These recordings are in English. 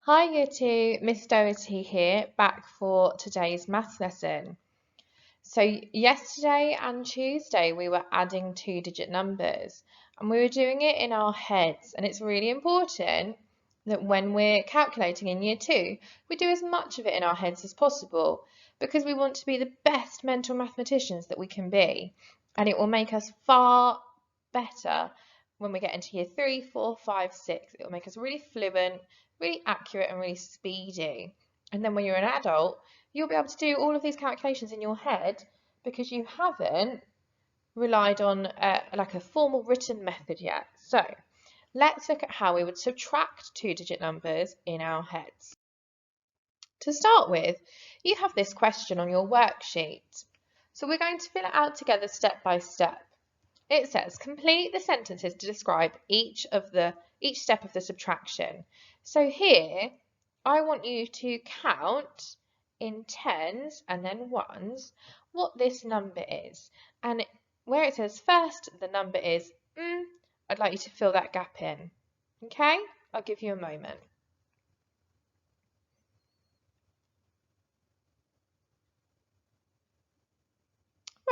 Hi Year 2, Miss Doherty here, back for today's maths lesson. So yesterday and Tuesday we were adding two-digit numbers and we were doing it in our heads, and it's really important that when we're calculating in Year 2 we do as much of it in our heads as possible, because we want to be the best mental mathematicians that we can be, and it will make us far better when we get into Year 3, 4, 5, 6. It will make us really fluent, really accurate and really speedy. And then when you're an adult, you'll be able to do all of these calculations in your head because you haven't relied on like a formal written method yet. So let's look at how we would subtract two-digit numbers in our heads. To start with, you have this question on your worksheet. So we're going to fill it out together step by step. It says, complete the sentences to describe each step of the subtraction. So here, I want you to count in tens and then ones what this number is. And where it says first, the number is I'd like you to fill that gap in. Okay? I'll give you a moment.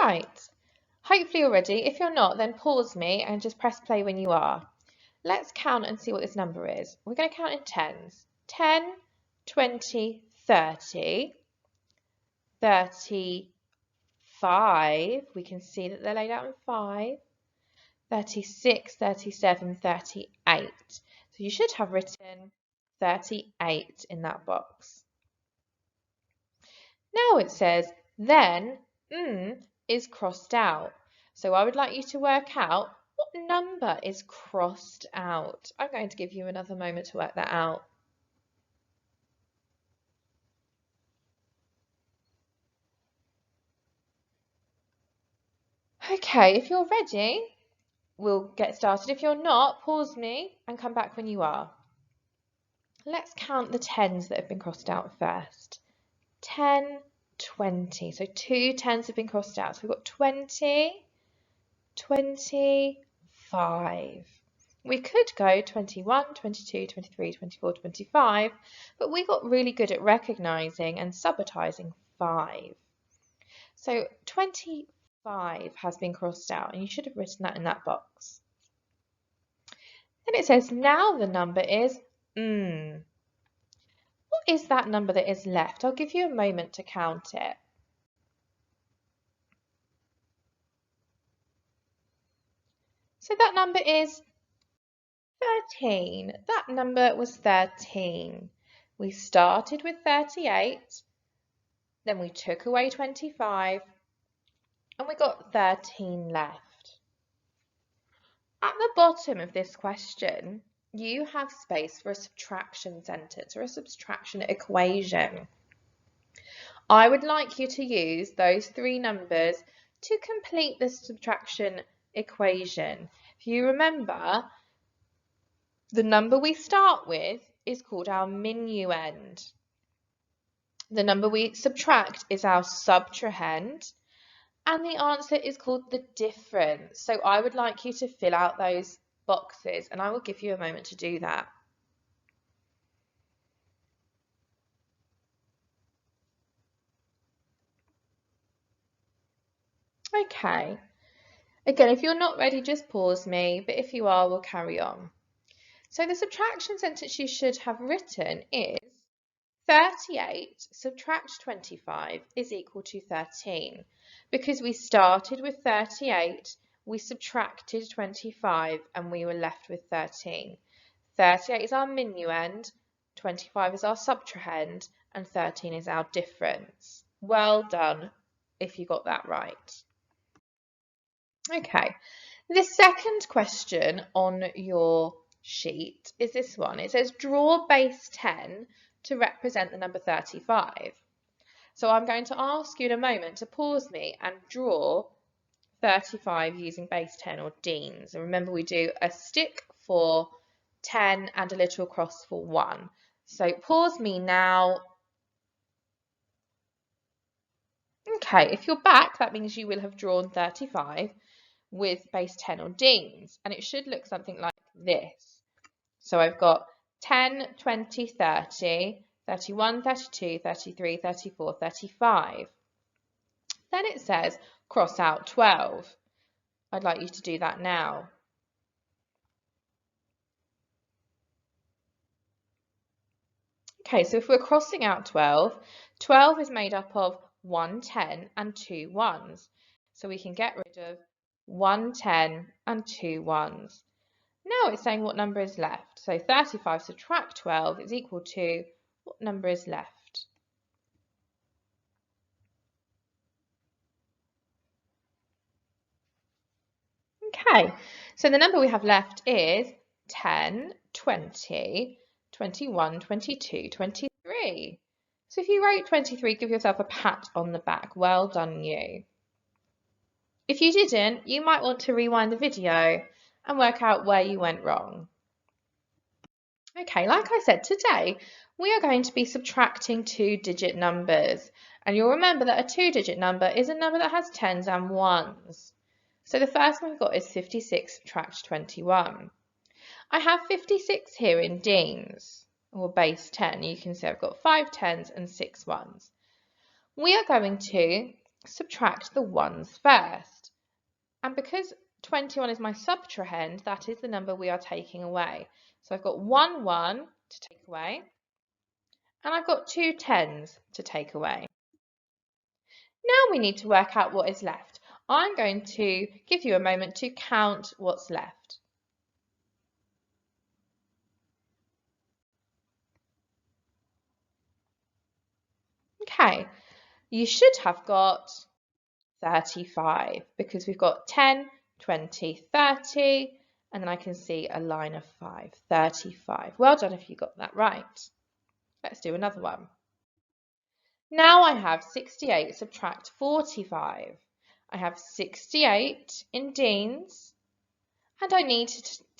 Right. Hopefully you're ready. If you're not, then pause me and just press play when you are. Let's count and see what this number is. We're going to count in tens. 10, 20, 30, 35. We can see that they're laid out in 5. 36, 37, 38. So you should have written 38 in that box. Now it says, then is crossed out. So I would like you to work out what number is crossed out. I'm going to give you another moment to work that out. Okay, if you're ready, we'll get started. If you're not, pause me and come back when you are. Let's count the tens that have been crossed out first. 10, 20. So two tens have been crossed out. So we've got 20, 25. We could go 21, 22, 23, 24, 25, but we got really good at recognising and subitizing 5. So 25 has been crossed out, and you should have written that in that box. Then it says, now the number is What is that number that is left? I'll give you a moment to count it. So that number is 13. That number was 13. We started with 38, then we took away 25, and we got 13 left. At the bottom of this question, you have space for a subtraction sentence or a subtraction equation. I would like you to use those three numbers to complete the subtraction equation. If you remember, the number we start with is called our minuend. The number we subtract is our subtrahend, and the answer is called the difference. So I would like you to fill out those boxes, and I will give you a moment to do that. Okay. Again, if you're not ready, just pause me, but if you are, we'll carry on. So the subtraction sentence you should have written is 38 subtract 25 is equal to 13. Because we started with 38, we subtracted 25 and we were left with 13. 38 is our minuend, 25 is our subtrahend, and 13 is our difference. Well done if you got that right. Okay, the second question on your sheet is this one. It says draw base 10 to represent the number 35. So I'm going to ask you in a moment to pause me and draw 35 using base 10 or Deans. And remember, we do a stick for 10 and a little cross for 1. So pause me now. Okay, if you're back, that means you will have drawn 35 with base 10 or Deans, and it should look something like this. So I've got 10, 20, 30, 31, 32, 33, 34, 35. Then it says cross out 12. I'd like you to do that now. Okay, so if we're crossing out 12, 12 is made up of 1 10 and 2 1s. So we can get rid of 1 10 and 2 1s. Now it's saying what number is left. So 35 subtract 12 is equal to what number is left? Okay, so the number we have left is 10, 20, 21, 22, 23. So if you wrote 23, give yourself a pat on the back. Well done, you. If you didn't, you might want to rewind the video and work out where you went wrong. Okay, like I said, today we are going to be subtracting two-digit numbers. And you'll remember that a two-digit number is a number that has tens and ones. So the first one we've got is 56 subtract 21. I have 56 here in Dean's, or base 10. You can see I've got 5 tens and 6 ones. We are going to subtract the ones first. And because 21 is my subtrahend, that is the number we are taking away. So I've got 1 1 to take away, and I've got 2 tens to take away. Now we need to work out what is left. I'm going to give you a moment to count what's left. Okay, you should have got 35 because we've got 10, 20, 30, and then I can see a line of 5, 35. Well done if you got that right. Let's do another one. Now I have 68 subtract 45. I have 68 in Dean's, and I need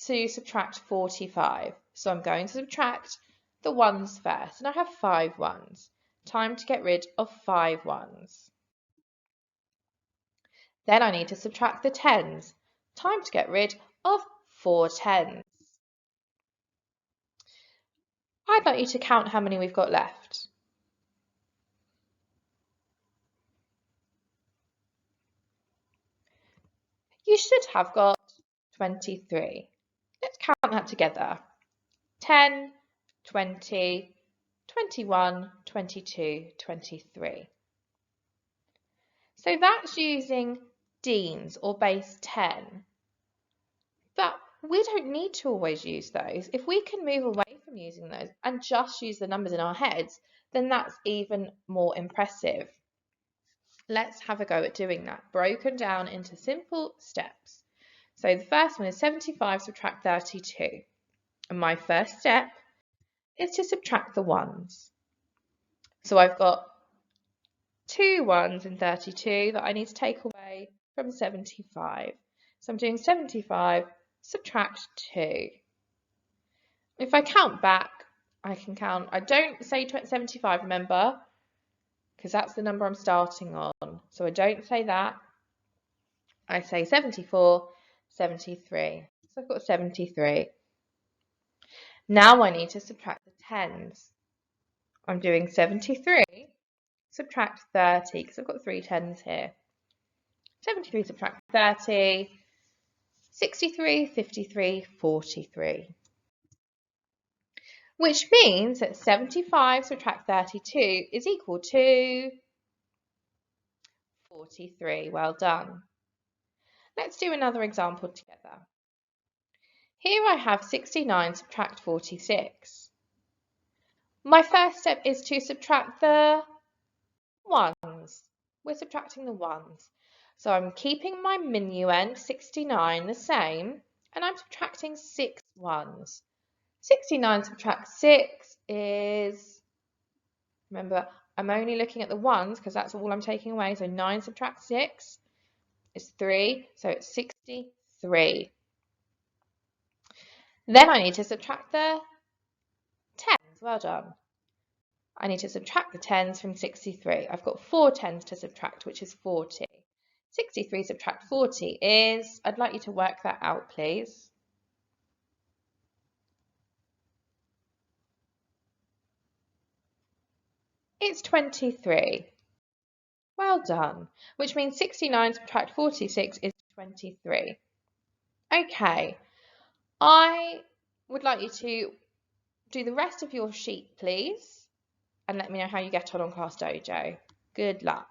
to subtract 45. So I'm going to subtract the ones first, and I have 5 ones. Time to get rid of 5 ones. Then I need to subtract the tens. Time to get rid of 4 tens. I'd like you to count how many we've got left. You should have got 23. Let's count that together. 10, 20, 21, 22, 23. So that's using Dean's or base 10. But we don't need to always use those. If we can move away from using those and just use the numbers in our heads, then that's even more impressive. Let's have a go at doing that, broken down into simple steps. So the first one is 75 subtract 32. And my first step is to subtract the ones. So I've got 2 ones in 32 that I need to take away from 75. So I'm doing 75 subtract 2. If I count back, I can count. I don't say 75, remember, because that's the number I'm starting on. So I don't say that. I say 74, 73. So I've got 73. Now I need to subtract the tens. I'm doing 73, subtract 30, because I've got 3 tens here. 73 subtract 30, 63, 53, 43. Which means that 75 subtract 32 is equal to 43. Well done. Let's do another example together. Here I have 69 subtract 46. My first step is to subtract the ones. We're subtracting the ones. So I'm keeping my minuend 69 the same, and I'm subtracting 6 ones. 69 subtract 6 is, remember, I'm only looking at the ones because that's all I'm taking away. So 9 subtract 6 is 3, so it's 63. Then I need to subtract the tens. Well done. I need to subtract the tens from 63. I've got 4 tens to subtract, which is 40. 63 subtract 40 is, I'd like you to work that out, please. It's 23. Well done, which means 69 subtract 46 is 23. Okay, I would like you to do the rest of your sheet, please, and let me know how you get on Class Dojo. Good luck.